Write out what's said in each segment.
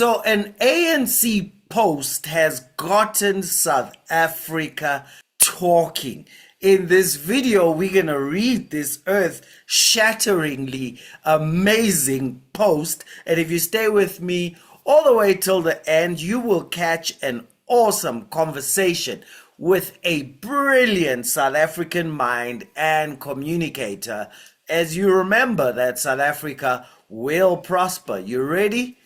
So, an ANC post has gotten South Africa talking. In this video, we're going to read this earth shatteringly amazing post. And if you stay with me all the way till the end, you will catch an awesome conversation with a brilliant South African mind and communicator. As you remember that South Africa will prosper. You ready?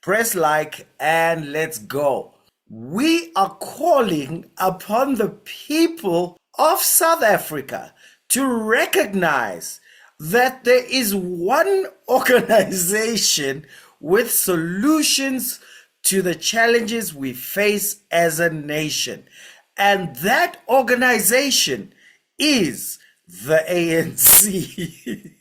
Press like and let's go. We are calling upon the people of South Africa to recognize that there is one organization with solutions to the challenges we face as a nation. And that organization is the ANC.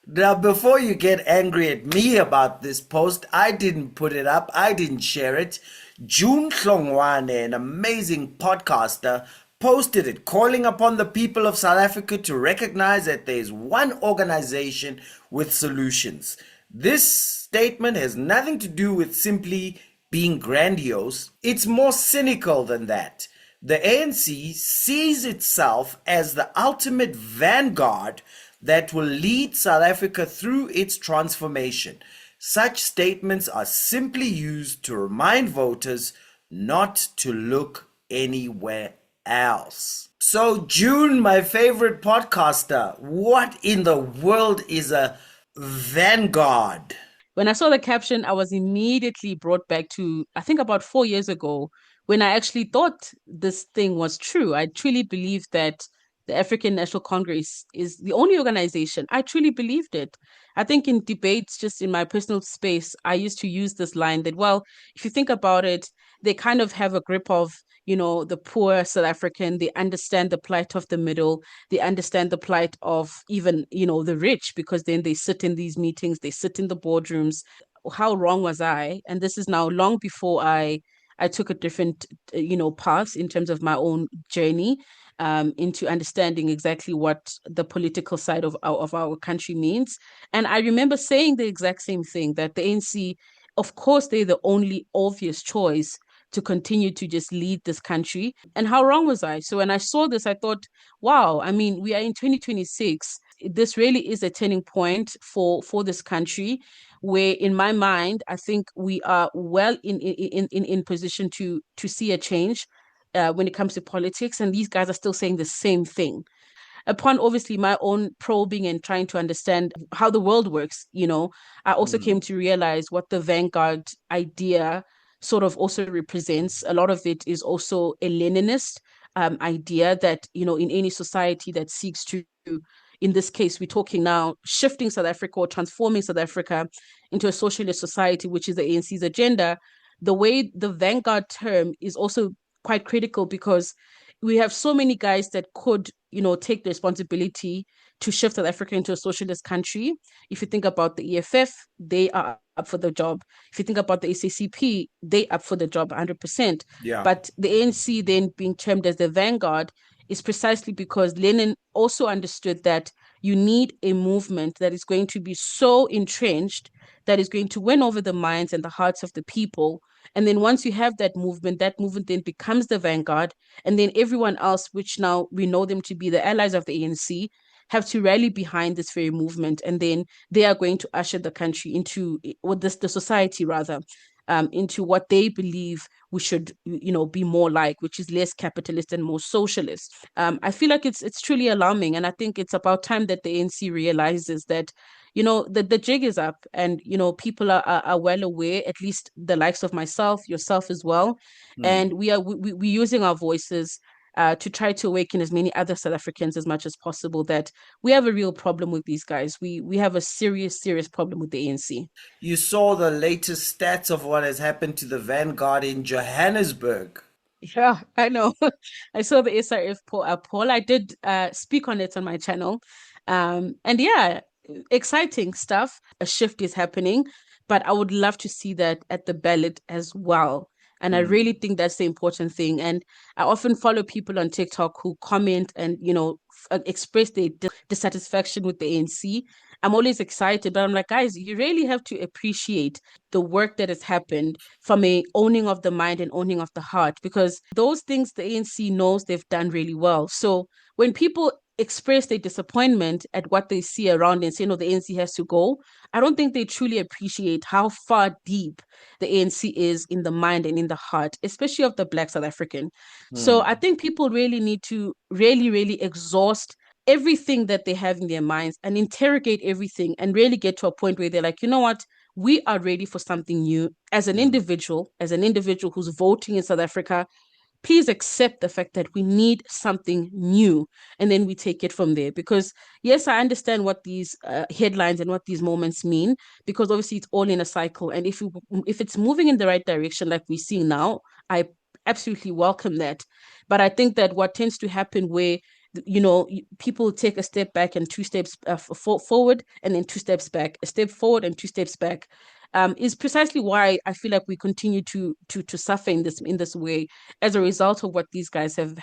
Now, before you get angry at me about this post, I didn't put it up, I didn't share it. June Hlongwane, an amazing podcaster, posted it, calling upon the people of South Africa to recognize that there is one organization with solutions. This statement has nothing to do with simply being grandiose, it's more cynical than that. The ANC sees itself as the ultimate vanguard that will lead South Africa through its transformation. Such statements are simply used to remind voters not to look anywhere else. So, June, my favorite podcaster, what in the world is a vanguard? When I saw the caption, I was immediately brought back to, I think about 4 years ago, when I actually thought this thing was true. I truly believed that the African National Congress is the only organization. I truly believed it. I think in debates, just in my personal space, I used to use this line that, well, if you think about it, they kind of have a grip of, the poor South African. They understand the plight of the middle. They understand the plight of even, the rich, because then they sit in these meetings, they sit in the boardrooms. How wrong was I? And this is now long before I took a different, path in terms of my own journey into understanding exactly what the political side of our country means. And I remember saying the exact same thing, that the ANC, of course, they're the only obvious choice to continue to just lead this country. And how wrong was I? So when I saw this, I thought, wow, I mean, we are in 2026. This really is a turning point for this country, where in my mind, I think we are well in position to see a change when it comes to politics. And these guys are still saying the same thing. Upon obviously my own probing and trying to understand how the world works, I also came to realize what the vanguard idea sort of also represents. A lot of it is also a Leninist idea that, in any society that seeks to, in this case, we're talking now shifting South Africa or transforming South Africa into a socialist society, which is the ANC's agenda. The way the vanguard term is also quite critical, because we have so many guys that could, take the responsibility to shift South Africa into a socialist country. If you think about the EFF, they are up for the job. If you think about the SACP, they up for the job 100%. Yeah. But the ANC then being termed as the vanguard is precisely because Lenin also understood that you need a movement that is going to be so entrenched, that is going to win over the minds and the hearts of the people. And then once you have that movement then becomes the vanguard. And then everyone else, which now we know them to be the allies of the ANC, have to rally behind this very movement. And then they are going to usher the country into, or this, the society rather, into what they believe we should, be more like, which is less capitalist and more socialist. I feel like it's truly alarming, and I think it's about time that the ANC realizes that, the jig is up, and people are well aware, at least the likes of myself, yourself as well, Mm. and we're using our voices. To try to awaken as many other South Africans as much as possible that we have a real problem with these guys. We have a serious problem with the ANC. You saw the latest stats of what has happened to the vanguard in Johannesburg. Yeah, I know. I saw the SRF poll. I did speak on it on my channel. And yeah, exciting stuff. A shift is happening, but I would love to see that at the ballot as well. And I Mm. really think that's the important thing. And I often follow people on TikTok who comment and, express their dissatisfaction with the ANC. I'm always excited, but I'm like, guys, you really have to appreciate the work that has happened from a owning of the mind and owning of the heart, because those things the ANC knows they've done really well. So when people express their disappointment at what they see around and say, no, the ANC has to go, I don't think they truly appreciate how far deep the ANC is in the mind and in the heart, especially of the Black South African. So I Hmm. think people really need to really exhaust everything that they have in their minds and interrogate everything and really get to a point where they're like, you know what? We are ready for something new Hmm. as an individual who's voting in South Africa. Please accept the fact that we need something new, and then we take it from there. Because yes, I understand what these headlines and what these moments mean, because obviously it's all in a cycle, and if it's moving in the right direction like we see now, I absolutely welcome that. But I think that what tends to happen where people take a step back and two steps forward, and then two steps back, a step forward and two steps back, is precisely why I feel like we continue to suffer in this way as a result of what these guys have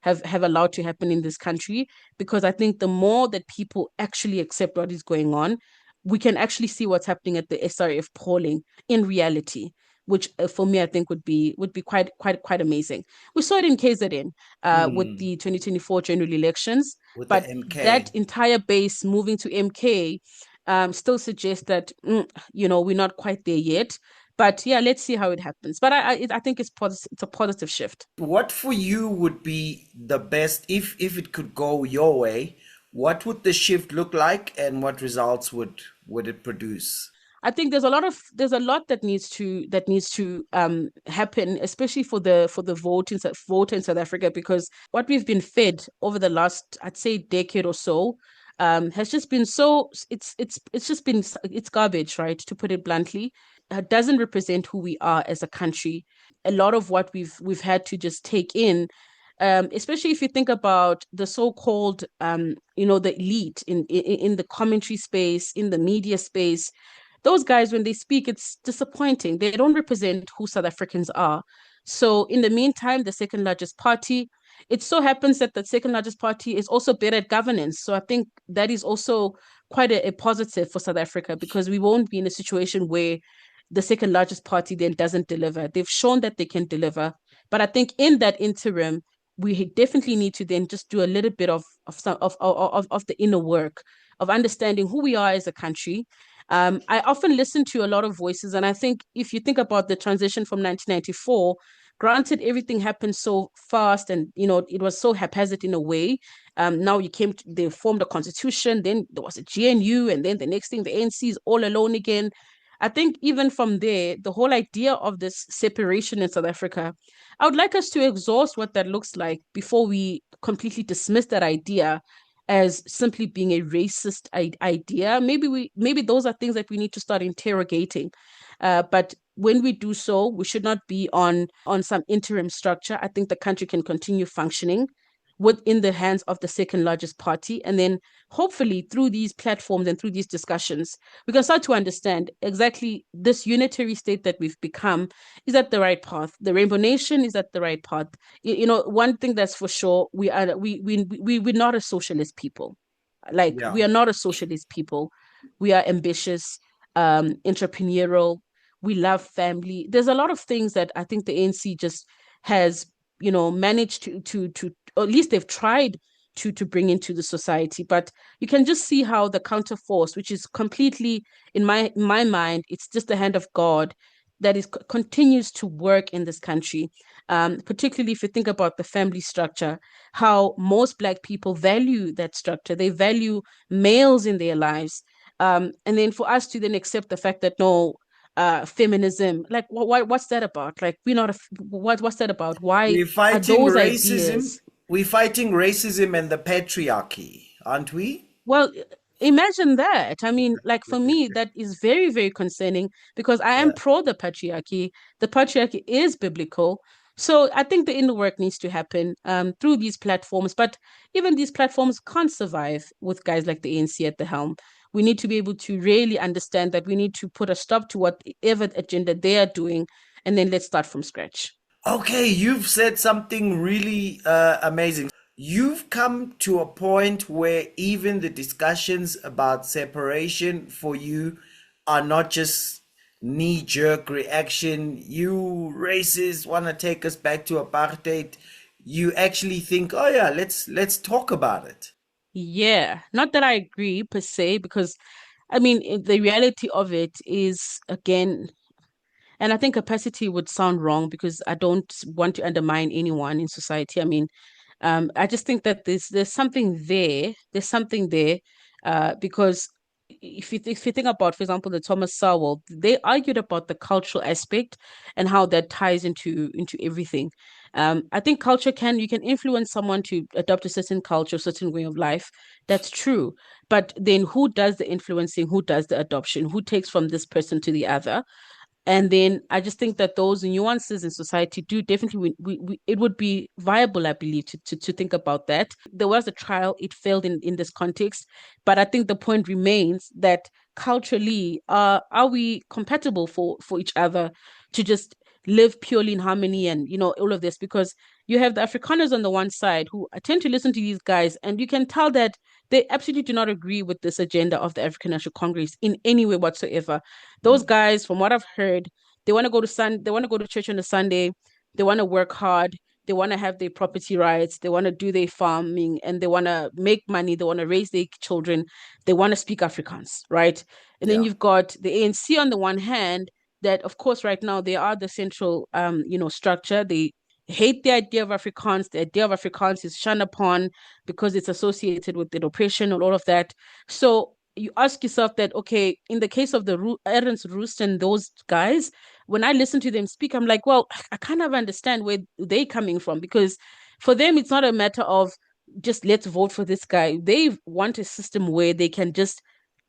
allowed to happen in this country. Because I think the more that people actually accept what is going on, we can actually see what's happening at the SRF polling in reality, which for me I think would be quite amazing. We saw it in KZN with Hmm. the 2024 general elections, With the but that MK. entire base moving to MK still suggests that we're not quite there yet. But yeah, let's see how it happens. But I think it's a positive shift. What for you would be the best if it could go your way? What would the shift look like, and what results would it produce? I think there's a lot that needs to happen, especially for the vote in South Africa, because what we've been fed over the last, I'd say, decade or so, has just been so it's just been it's garbage, right? To put it bluntly, it doesn't represent who we are as a country. A lot of what we've had to just take in, especially if you think about the so-called the elite in the commentary space, in the media space. Those guys, when they speak, it's disappointing. They don't represent who South Africans are. So, in the meantime, the second largest party, it so happens that the second largest party is also better at governance. So, I think that is also quite a positive for South Africa, because we won't be in a situation where the second largest party then doesn't deliver. They've shown that they can deliver. But I think in that interim, we definitely need to then just do a little bit of the inner work of understanding who we are as a country. I often listen to a lot of voices, and I think if you think about the transition from 1994, granted everything happened so fast, and it was so haphazard in a way. Now they formed a constitution, then there was a GNU, and then the next thing the ANC is all alone again. I think even from there, the whole idea of this separation in South Africa, I would like us to exhaust what that looks like before we completely dismiss that idea as simply being a racist idea. Maybe those are things that we need to start interrogating. But when we do so, we should not be on some interim structure. I think the country can continue functioning within the hands of the second largest party, and then hopefully through these platforms and through these discussions, we can start to understand exactly this unitary state that we've become is at the right path. The Rainbow Nation is at the right path. One thing that's for sure, we're not a socialist people. Like, Yeah. we are not a socialist people. We are ambitious, entrepreneurial. We love family. There's a lot of things that I think the ANC just has, managed to or at least they've tried to bring into the society. But you can just see how the counterforce, which is completely, in my mind, it's just the hand of God that is continues to work in this country. Particularly if you think about the family structure, how most Black people value that structure. They value males in their lives. And then for us to then accept the fact that no, feminism, like what's that about? Like, we're not what's that about? Why We're are fighting those racism. ideas? We're fighting racism and the patriarchy, aren't we? Well, imagine that. I mean, like, for me, that is very, very concerning, because I am Yeah. pro the patriarchy. The patriarchy is biblical. So I think the inner work needs to happen through these platforms. But even these platforms can't survive with guys like the ANC at the helm. We need to be able to really understand that we need to put a stop to whatever agenda they are doing, and then let's start from scratch. Okay, you've said something really amazing. you've come to a point where even the discussions about separation for you are not just knee-jerk reaction. You racists want to take us back to apartheid. You actually think, oh yeah, let's talk about it. Yeah, not that I agree per se, because I mean, the reality of it is, again, and I think capacity would sound wrong because I don't want to undermine anyone in society. I mean, I just think that there's something there. There's something there, because if you think about, for example, the Thomas Sowell, they argued about the cultural aspect and how that ties into everything. I think culture can you can influence someone to adopt a certain culture, a certain way of life. That's true. But then who does the influencing? Who does the adoption? Who takes from this person to the other? And then I just think that those nuances in society do definitely it would be viable, I believe, to think about that. There was a trial, it failed in this context, but I think the point remains that culturally, are we compatible for each other to just live purely in harmony and all of this? Because you have the Afrikaners on the one side who I tend to listen to these guys, and you can tell that they absolutely do not agree with this agenda of the African National Congress in any way whatsoever. Those Mm. guys, from what I've heard, they want to go to church on a Sunday, they want to work hard, they want to have their property rights, they want to do their farming, and they want to make money, they want to raise their children, they want to speak Afrikaans, right? And then Yeah. you've got the ANC on the one hand, that of course right now they are the central structure. They hate the idea of Afrikaans. The idea of Afrikaans is shunned upon because it's associated with the oppression and all of that. So you ask yourself that, okay, in the case of the Ernst Roost and those guys, when I listen to them speak, I'm like, well, I kind of understand where they're coming from, because for them, it's not a matter of just let's vote for this guy. They want a system where they can just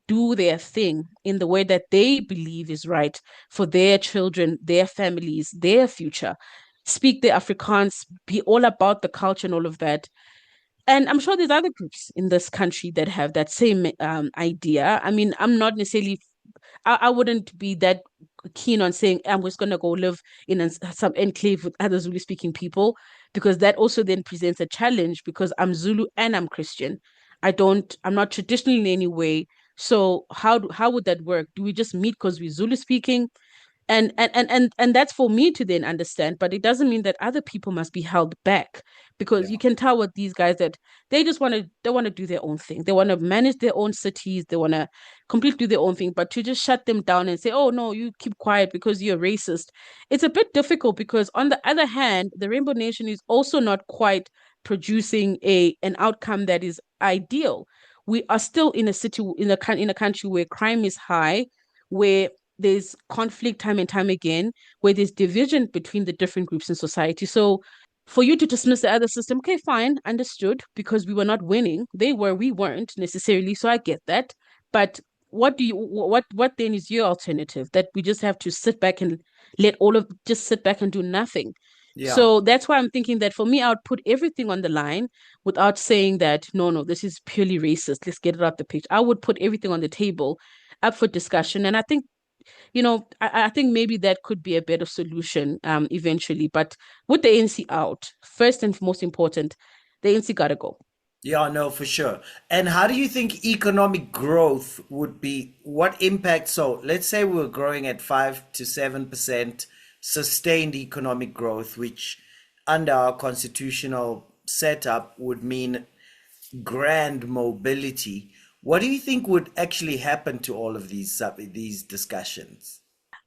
do their thing in the way that they believe is right for their children, their families, their future. Speak the Afrikaans, be all about the culture and all of that. And I'm sure there's other groups in this country that have that same idea. I mean, I'm not necessarily, I wouldn't be that keen on saying I'm just going to go live in some enclave with other Zulu speaking people, because that also then presents a challenge, because I'm Zulu and I'm Christian. I'm not traditional in any way. So how would that work? Do we just meet because we're Zulu speaking? And that's for me to then understand, but it doesn't mean that other people must be held back, because Yeah. you can tell with these guys that they want to do their own thing, they want to manage their own cities, they want to completely do their own thing. But to just shut them down and say, oh no, you keep quiet because you're racist, it's a bit difficult, because on the other hand, the Rainbow Nation is also not quite producing a an outcome that is ideal. We are still in a city, in a country where crime is high, where there's conflict time and time again, where there's division between the different groups in society. So for you to dismiss the other system, okay, fine, understood, because we were not winning. They were, we weren't necessarily. So I get that. But what then is your alternative? That we just have to sit back and let all of just sit back and do nothing. Yeah. So that's why I'm thinking that for me, I would put everything on the line without saying that, no, no, this is purely racist. Let's get it out the picture. I would put everything on the table up for discussion. And I think I think maybe that could be a better solution eventually. But with the ANC out, first and most important, the ANC gotta go. Yeah, no, for sure. And how do you think economic growth would be? What impact? So let's say we're growing at 5 to 7% sustained economic growth, which under our constitutional setup would mean grand mobility. What do you think would actually happen to all of these discussions?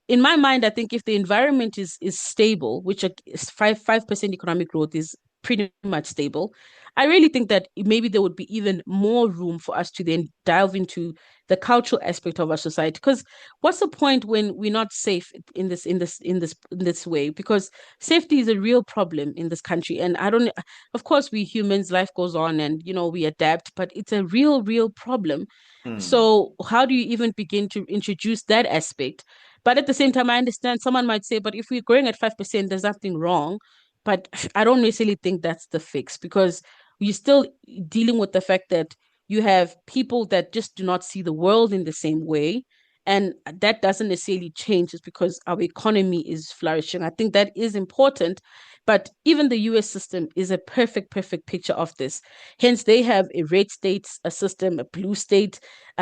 In my mind, I think if the environment is stable, which is 5% economic growth is pretty much stable, I really think that maybe there would be even more room for us to then delve into the cultural aspect of our society. Because what's the point when we're not safe in this way? Because safety is a real problem in this country, and I don't. Of course, we humans, life goes on, and we adapt, but it's a real problem. Hmm. So how do you even begin to introduce that aspect? But at the same time, I understand someone might say, but if we're growing at 5%, there's nothing wrong. But I don't necessarily think that's the fix, because you're still dealing with the fact that you have people that just do not see the world in the same way. And that doesn't necessarily change just because our economy is flourishing. I think that is important. But even the US system is a perfect picture of this. Hence, they have a red state system, a blue state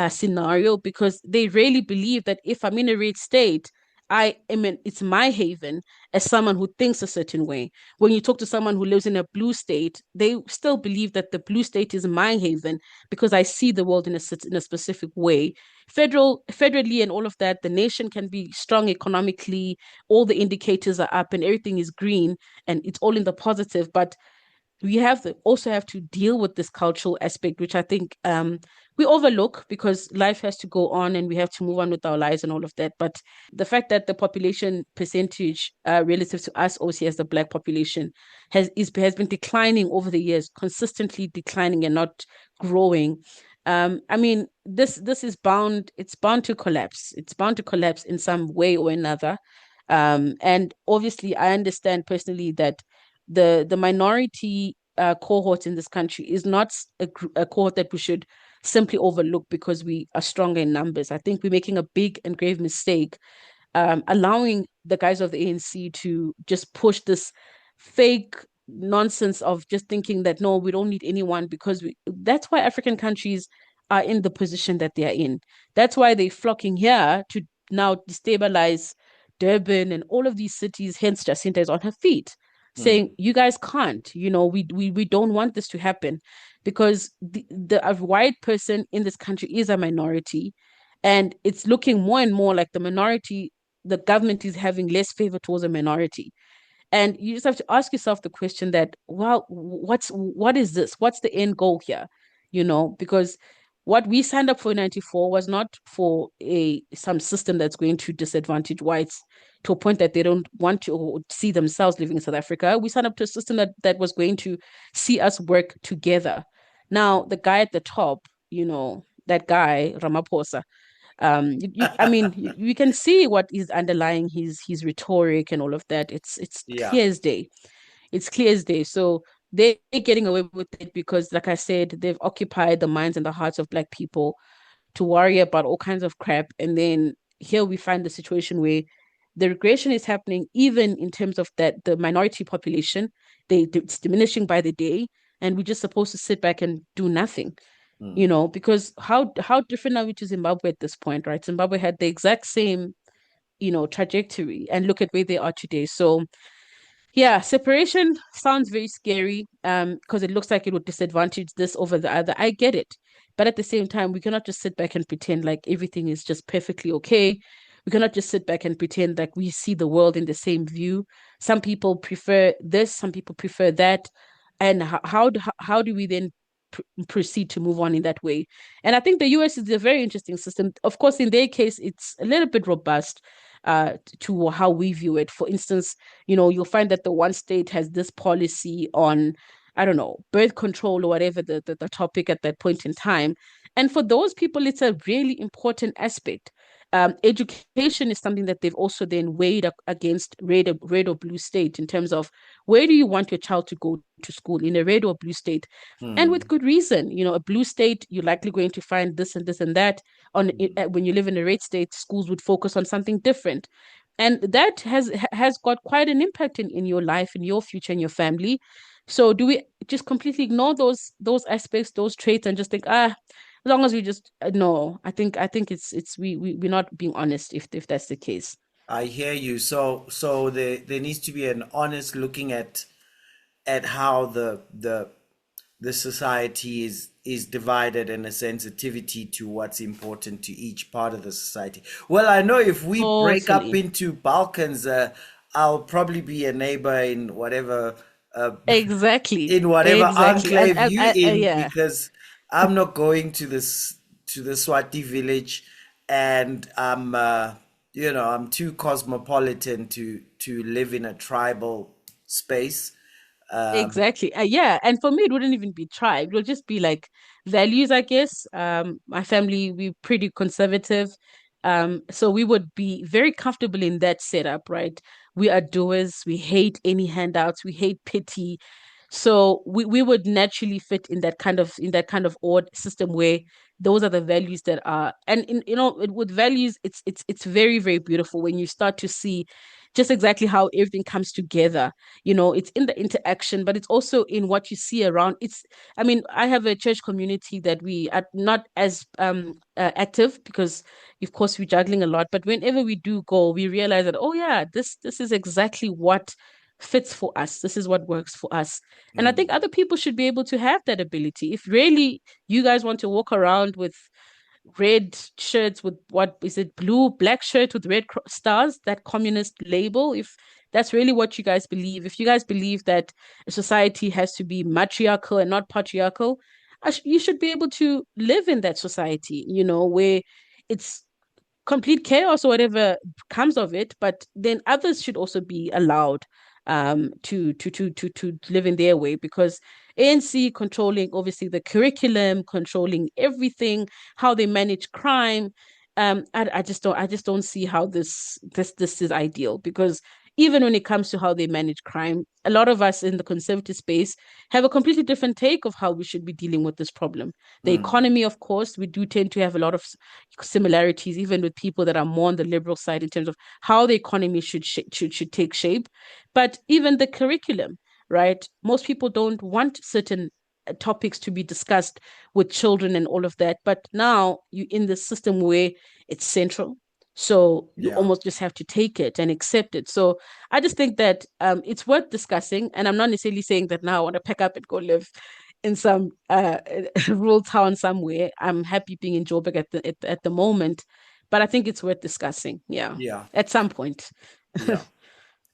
scenario, because they really believe that if I'm in a red state, it's my haven as someone who thinks a certain way. When you talk to someone who lives in a blue state, they still believe that the blue state is my haven because I see the world in a specific way. Federally and all of that, the nation can be strong economically, all the indicators are up and everything is green and it's all in the positive. But we also have to deal with this cultural aspect, which I think we overlook because life has to go on and we have to move on with our lives and all of that. But the fact that the population percentage relative to us, also as the Black population, has been declining over the years, consistently declining and not growing. I mean, this is bound. It's bound to collapse. It's bound to collapse in some way or another. And obviously, I understand personally that the minority cohort in this country is not a cohort that we should simply overlook because we are stronger in numbers. I think we're making a big and grave mistake allowing the guys of the ANC to just push this fake nonsense of just thinking that no, we don't need anyone because that's why African countries are in the position that they are in. That's why they're flocking here to now destabilize Durban and all of these cities. Hence, Jacinta is on her feet Hmm. saying, "You guys can't. We don't want this to happen because the a white person in this country is a minority, and it's looking more and more like the government is having less favor towards a minority. And you just have to ask yourself the question that, well, what is this? What's the end goal here? Because what we signed up for in 94 was not for a some system that's going to disadvantage whites to a point that they don't want to or see themselves living in South Africa. We signed up to a system that was going to see us work together. Now, the guy at the top, that guy, Ramaphosa, I mean, you can see what is underlying his rhetoric and all of that. It's Yeah. clear as day. It's clear as day. So they're getting away with it because, like I said, they've occupied the minds and the hearts of Black people to worry about all kinds of crap. And then here we find the situation where the regression is happening, even in terms of that the minority population, it's diminishing by the day, and we're just supposed to sit back and do nothing. Hmm. Because how different are we to Zimbabwe at this point, right? Zimbabwe had the exact same, trajectory, and look at where they are today. So yeah, separation sounds very scary, because it looks like it would disadvantage this over the other. I get it. But at the same time, we cannot just sit back and pretend like everything is just perfectly okay. We cannot just sit back and pretend like we see the world in the same view. Some people prefer this, some people prefer that. And how do we then proceed to move on in that way? And I think the US is a very interesting system. Of course, in their case, it's a little bit robust to how we view it. For instance, you'll find that the one state has this policy on, I don't know, birth control or whatever the topic at that point in time. And for those people, it's a really important aspect. Education is something that they've also then weighed against red or blue state in terms of where do you want your child to go to school in a red or blue state, and with Hmm. good reason. A blue state, you're likely going to find this and this and that. When you live in a red state, schools would focus on something different, and that has got quite an impact in your life, in your future, in your family. So do we just completely ignore those aspects, those traits, and just think, as long as we just no? I think it's we're not being honest if that's the case. I hear you. So there needs to be an honest looking at how the society is divided and a sensitivity to what's important to each part of the society. Well, I know if we break up Totally. into Balkans, I'll probably be a neighbor in whatever uh, Exactly. in whatever Exactly. enclave you in, Yeah. because I'm not going to the Swati village, and I'm too cosmopolitan to live in a tribal space. Exactly. Yeah. And for me, it wouldn't even be tribe. It would just be like values, I guess. My family, we're pretty conservative. So we would be very comfortable in that setup, right? We are doers. We hate any handouts. We hate pity. So we would naturally fit in that kind of odd system where those are the values that are, and with values it's very, very beautiful when you start to see just exactly how everything comes together. It's in the interaction, but it's also in what you see around. I mean, I have a church community that we are not as active because of course we're juggling a lot, but whenever we do go, we realize that, oh yeah, this is exactly what fits for us. This is what works for us. And I think Mm. other people should be able to have that ability. If really you guys want to walk around with red shirts with, what is it, black shirt with red stars, that communist label, if that's really what you guys believe, if you guys believe that a society has to be matriarchal and not patriarchal, you should be able to live in that society, where it's complete chaos or whatever comes of it, but then others should also be allowed to live in their way, because ANC controlling obviously the curriculum, controlling everything, how they manage crime. I just don't see how this is ideal, because even when it comes to how they manage crime, a lot of us in the conservative space have a completely different take of how we should be dealing with this problem. The Mm. economy, of course, we do tend to have a lot of similarities, even with people that are more on the liberal side in terms of how the economy should take shape. But even the curriculum, right? Most people don't want certain topics to be discussed with children and all of that. But now you in the system where it's central. So you Yeah. almost just have to take it and accept it. So I just think that it's worth discussing. And I'm not necessarily saying that now I want to pack up and go live in some rural town somewhere. I'm happy being in Joburg at the moment, but I think it's worth discussing. Yeah, Yeah. at some point. Yeah.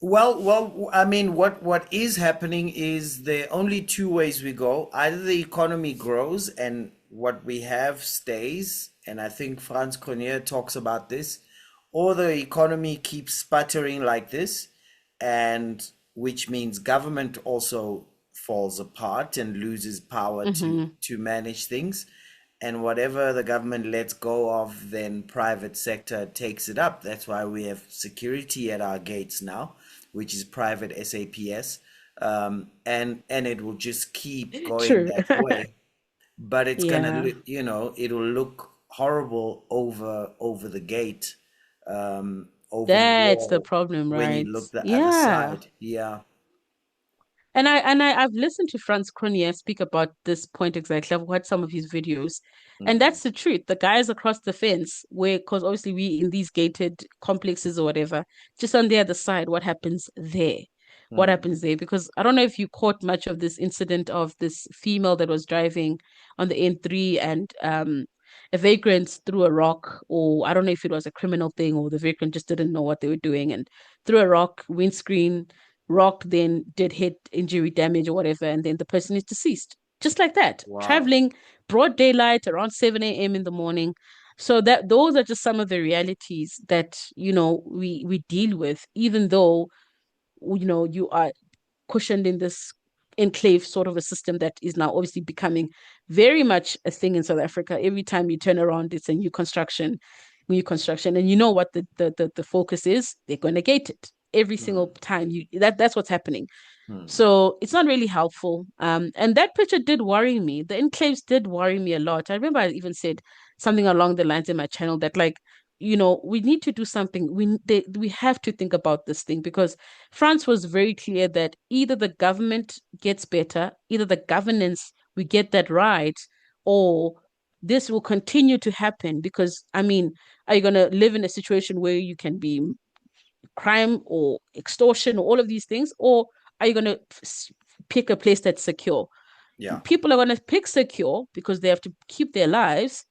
Well, I mean, what is happening is there are only two ways we go. Either the economy grows and what we have stays, and I think Franz Cronier talks about this, or the economy keeps sputtering like this, and which means government also falls apart and loses power Hmm. to manage things, and whatever the government lets go of, then private sector takes it up. That's why we have security at our gates now, which is private SAPS, and it will just keep going True. that way. But it's gonna, Yeah, it'll look horrible over the gate, over the that's the wall problem, when you right? look the other Yeah. side. Yeah. I've listened to Franz Cronier speak about this point exactly. I've watched some of his videos, and Mm, that's the truth. The guys across the fence, where, because obviously we in these gated complexes or whatever, just on the other side, what happens there? What mm, happens there? Because I don't know if you caught much of this incident of this female that was driving on the N3, and a vagrant threw a rock, or I don't know if it was a criminal thing or the vagrant just didn't know what they were doing and threw a rock, windscreen rock then did hit injury damage or whatever, and then the person is deceased. Just like that, wow. traveling broad daylight around 7 a.m. in the morning. So that those are just some of the realities that, we deal with, even though, you are cushioned in this enclave sort of a system that is now obviously becoming very much a thing in South Africa. Every time you turn around, it's a new construction, and you know what the focus is. They're going to gate it every single Mm, time. That's what's happening. mm, So it's not really helpful. And that picture did worry me. The enclaves did worry me a lot. I remember I even said something along the lines in my channel that, like, we need to do something. We have to think about this thing, because France was very clear that either the government gets better, either the governance, we get that right, or this will continue to happen. Because I mean, are you going to live in a situation where you can be crime or extortion or all of these things, or are you going to pick a place that's secure? yeah. People are going to pick secure because they have to keep their lives,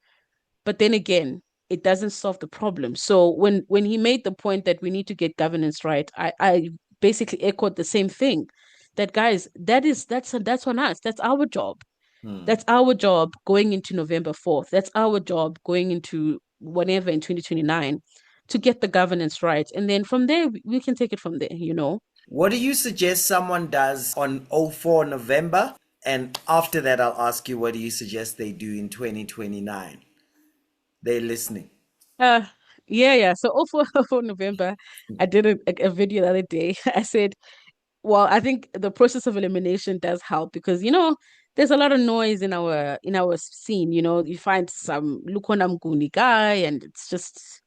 but then again, it doesn't solve the problem. So when he made the point that we need to get governance right, I basically echoed the same thing, that guys, that's on us. That's our job. Mm. That's our job going into November 4th. That's our job going into whenever in 2029, to get the governance right. And then from there, we can take it from there. What do you suggest someone does on 04 November? And after that, I'll ask you, what do you suggest they do in 2029? They're listening. Uh, yeah, yeah. So for November, I did a video the other day. I said, Well, I think the process of elimination does help because there's a lot of noise in our scene. You find some Lukona Mguni guy, and it's just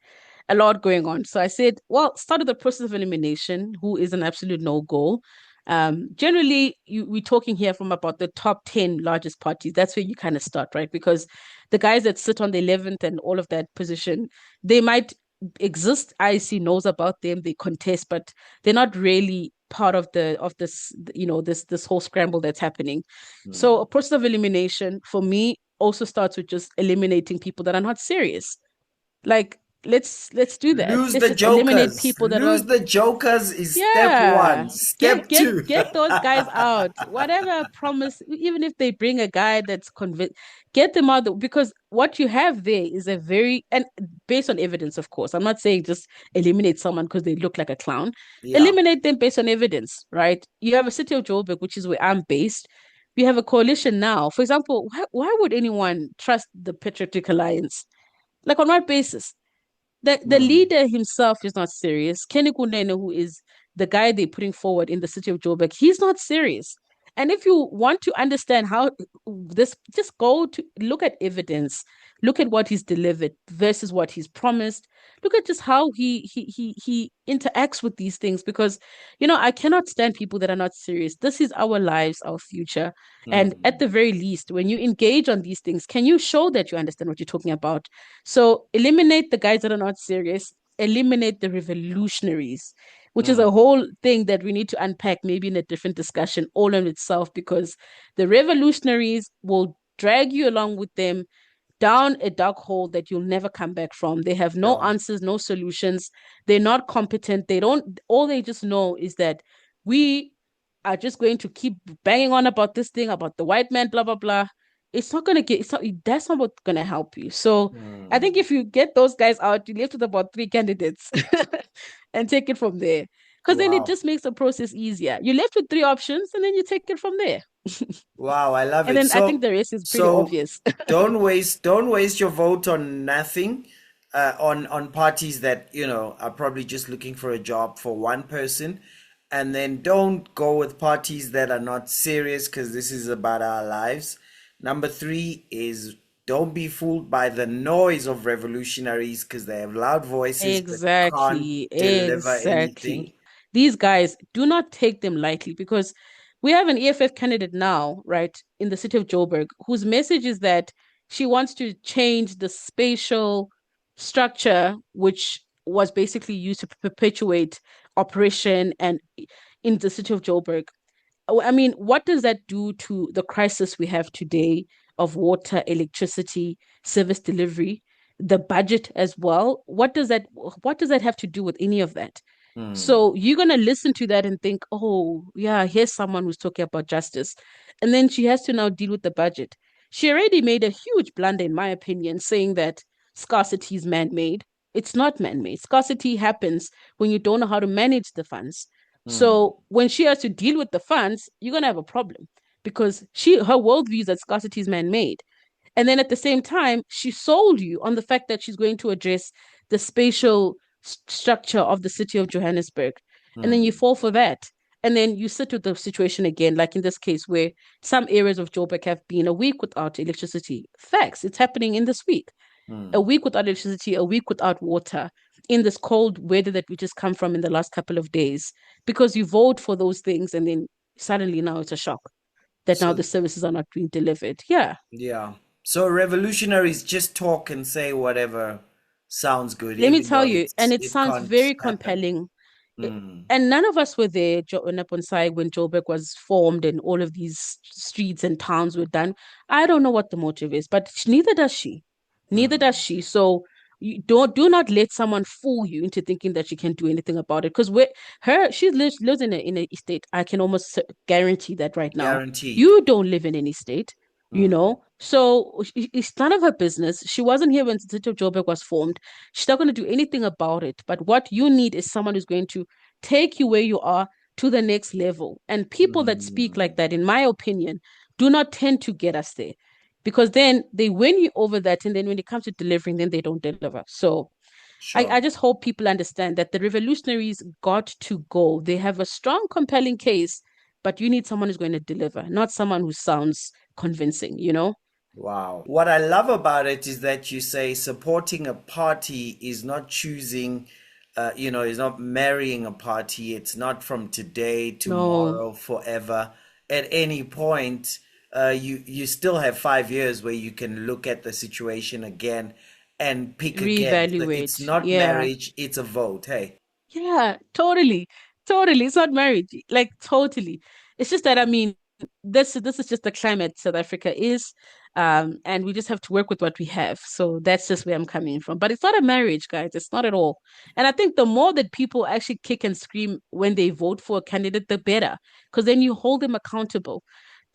a lot going on. So I said, well, start with the process of elimination, who is an absolute no-go. Generally, we're talking here from about the top 10 largest parties. That's where you kind of start, right? Because the guys that sit on the 11th and all of that position, they might exist. IEC knows about them, they contest, but they're not really part of this, this whole scramble that's happening. So a Mm. process of elimination for me also starts with just eliminating people that are not serious. Like, let's do that. Lose Let's the just eliminate jokers. people that are, Lose the jokers is step yeah, one. get Step get two. get those guys out. Whatever promise, even if they bring a guy that's convinced, get them out because what you have there is a very, and based on evidence, of course. I'm not saying just eliminate someone because they look like a clown. Yeah. Eliminate them based on evidence, right? You have a city of Joburg, which is where I'm based. We have a coalition now. For example, why would anyone trust the Patriotic Alliance? Like, on what basis? The Mm. leader himself is not serious. Kenny Kunene, who is the guy they're putting forward in the city of Joburg, he's not serious. And if you want to understand how this, just go to look at evidence, look at what he's delivered versus what he's promised. Look at just how he interacts with these things because I cannot stand people that are not serious. This is our lives, our future. And at Mm. the very least, when you engage on these things, can you show that you understand what you're talking about? So eliminate the guys that are not serious, eliminate the revolutionaries, which is a Mm. whole thing that we need to unpack maybe in a different discussion all in itself, because the revolutionaries will drag you along with them down a dark hole that you'll never come back from. They have no Sure. answers, no solutions. They're not competent. They don't, all they just know is that we are just going to keep banging on about this thing, about the white man, blah, blah, blah. It's not going to get, it's not, that's not what's going to help you. So I think Mm. if you get those guys out, you left with about three candidates and take it from there. Because then it Wow. just makes the process easier. You're left with three options and then you take it from there. Wow, I love And it. then I think So, the rest is pretty so obvious. don't waste your vote on nothing, on parties that, are probably just looking for a job for one person. And then don't go with parties that are not serious because this is about our lives. Number three is don't be fooled by the noise of revolutionaries because they have loud voices but can't Exactly, deliver anything. exactly. These guys, do not take them lightly because we have an EFF candidate now, right, in the city of Joburg, whose message is that she wants to change the spatial structure, which was basically used to perpetuate oppression and in the city of Joburg. I mean, what does that do to the crisis we have today of water, electricity, service delivery, the budget as well? What does that have to do with any of that? Hmm. So you're gonna listen to that and think, oh yeah, here's someone who's talking about justice. And then she has to now deal with the budget. She already made a huge blunder, in my opinion, saying that scarcity is man-made. It's not man-made. Scarcity happens when you don't know how to manage the funds. Hmm. So when she has to deal with the funds, you're gonna have a problem because her worldview is that scarcity is man-made. And then at the same time, she sold you on the fact that she's going to address the spatial structure of the city of Johannesburg. And then you Hmm. fall for that. And then you sit with the situation again, like in this case, where some areas of Joburg have been a week without electricity. Facts, it's happening in this week. A Hmm. week without electricity, a week without water, in this cold weather that we just come from in the last couple of days, because you vote for those things and then suddenly now it's a shock that now the So services are not being delivered. Yeah. yeah. So revolutionaries just talk and say whatever sounds good, Let me even tell though you, and it it sounds can't very happen. compelling. Mm. And none of us were there on Naponsai when Joburg was formed and all of these streets and towns were done. I don't know what the motive is, but neither does she. Neither does Mm. she. So you do not let someone fool you into thinking that she can do anything about it. Because she lives in a state. I can almost guarantee that right now. Guaranteed. You don't live in any state, Mm. So it's none of her business. She wasn't here when the city of Joburg was formed. She's not going to do anything about it. But what you need is someone who's going to take you where you are to the next level. And people that speak like Mm. that, in my opinion, do not tend to get us there because then they win you over that. And then when it comes to delivering, then they don't deliver. So Sure. I just hope people understand that the revolutionaries got to go. They have a strong, compelling case, but you need someone who's going to deliver, not someone who sounds convincing, you know? Wow. What I love about it is that you say supporting a party is not choosing, is not marrying a party. It's not from today, No, tomorrow, forever. At any point, you still have 5 years where you can look at the situation again and pick again. So it's reevaluate. not Yeah. marriage, it's a vote. Hey. Yeah, totally. Totally. It's not marriage. Like totally. It's just that I mean, this is just the climate South Africa is. And we just have to work with what we have. So that's just where I'm coming from. But it's not a marriage, guys. It's not at all. And I think the more that people actually kick and scream when they vote for a candidate, the better. Because then you hold them accountable.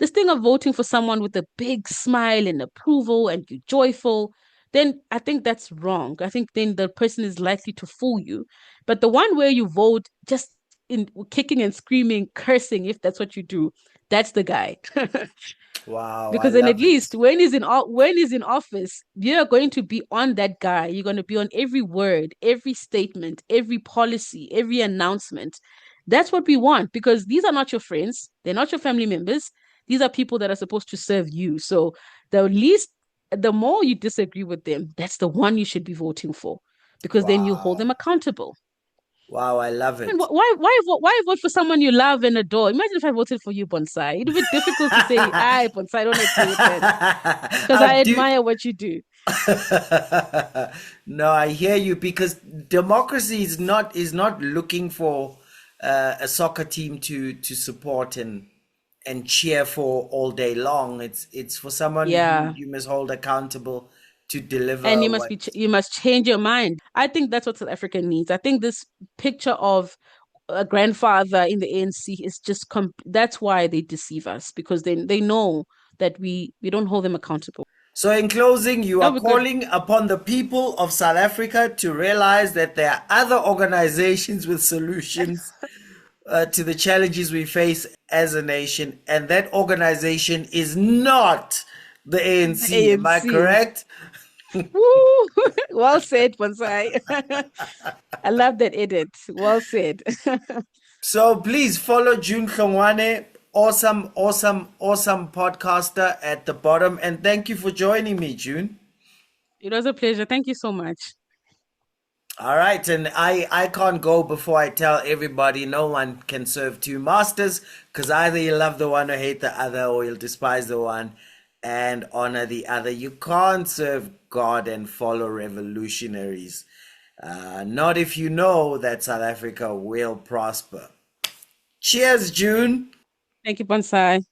This thing of voting for someone with a big smile and approval and you're joyful, then I think that's wrong. I think then the person is likely to fool you, but the one where you vote just in kicking and screaming, cursing, if that's what you do, that's the guy. Wow, I Because then at love least it. when he's in office, you're going to be on that guy. You're going to be on every word, every statement, every policy, every announcement. That's what we want because these are not your friends. They're not your family members. These are people that are supposed to serve you. So the more you disagree with them, that's the one you should be voting for because then you hold them Wow. accountable. Wow, I love And it. why vote for someone you love and adore? Imagine if I voted for you, Bonsai. It'd be difficult to say, I, Bonsai, I don't agree with that because I Do admire what you do. no, I hear you because democracy is not looking for a soccer team to support and cheer for all day long. It's for someone Yeah. you must hold accountable to deliver And what. you must change your mind. I think that's what South Africa needs. I think this picture of a grandfather in the ANC is just that's why they deceive us because they know that we don't hold them accountable. So, in closing, you That are would be good. calling upon the people of South Africa to realize that there are other organizations with solutions to the challenges we face as a nation, and that organization is not the The ANC. Am I ANC. correct? Woo! Well said, Bonsai. I love that edit. Well said. So please follow June Hlongwane, awesome, awesome, awesome podcaster at the bottom, and thank you for joining me, June. It was a pleasure. Thank you so much. All right, and I can't go before I tell everybody no one can serve two masters because either you love the one or hate the other, or you'll despise the one and honor the other. You can't serve God and follow revolutionaries. Not if you know that South Africa will prosper. Cheers, June. Thank you, Bonsai.